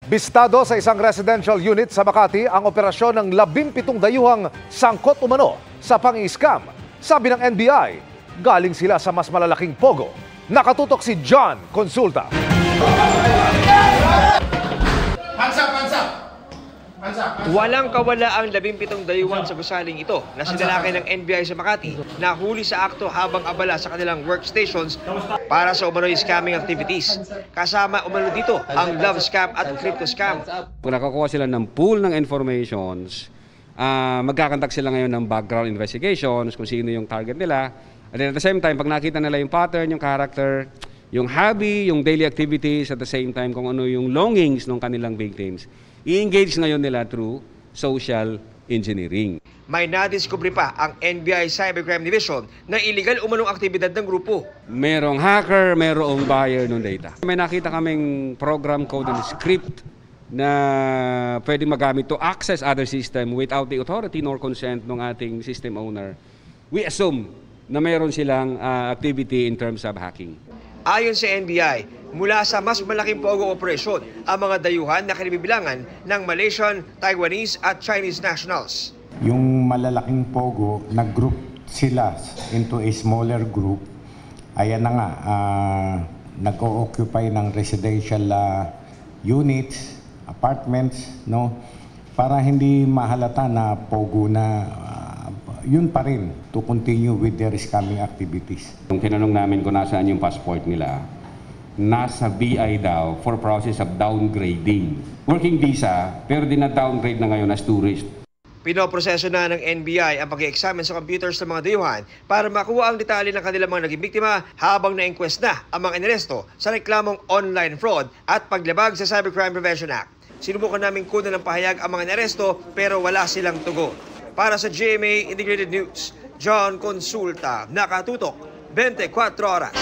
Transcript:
Bistado sa isang residential unit sa Makati ang operasyon ng 17 dayuhang sangkot umano sa pang-i-scam. Sabi ng NBI, galing sila sa mas malalaking pogo. Nakatutok si John Consulta. Walang kawala ang 17 dayuhan sa gusaling ito na sinalakay ng NBI sa Makati na huli sa akto habang abala sa kanilang workstations para sa umano'y scamming activities. Kasama umano dito ang love scam at crypto scam. Kung nakakuha sila ng pool ng informations, magkakantak sila ngayon ng background investigations kung sino yung target nila. At at the same time, pag nakita nila yung pattern, yung character, yung hobby, yung daily activities, at the same time kung ano yung longings ng kanilang victims, i-engage ngayon nila through social engineering. May nadiskubre pa ang NBI Cybercrime Division na illegal umanong aktibidad ng grupo. Merong hacker, merong buyer ng data. May nakita kaming program code and script na pwede magamit to access other system without the authority nor consent ng ating system owner. We assume na meron silang activity in terms of hacking. Ayon sa NBI, mula sa mas malaking pogo operasyon ang mga dayuhan na kinibibilangan ng Malaysian, Taiwanese at Chinese nationals. Yung malalaking pogo, nag-group sila into a smaller group. Ayan na nga, nag-o-occupy ng residential units, apartments, no? Para hindi mahalata na pogo na yun pa rin to continue with their scamming activities. Kung tinanong namin kung nasaan yung passport nila, nasa BI daw for process of downgrading. Working visa, pero dina-downgrade na ngayon as tourist. Pinoproseso na ng NBI ang pag-i-examine sa computers ng mga dayuhan para makuha ang detalye ng kanilang mga naging biktima habang na-inquest na ang mga inaresto sa reklamong online fraud at paglabag sa Cybercrime Prevention Act. Sinubukan namin kunan ng pahayag ang mga inaresto pero wala silang tugon. Para sa GMA Integrated News, John Consulta, Nakatutok, 24 Oras.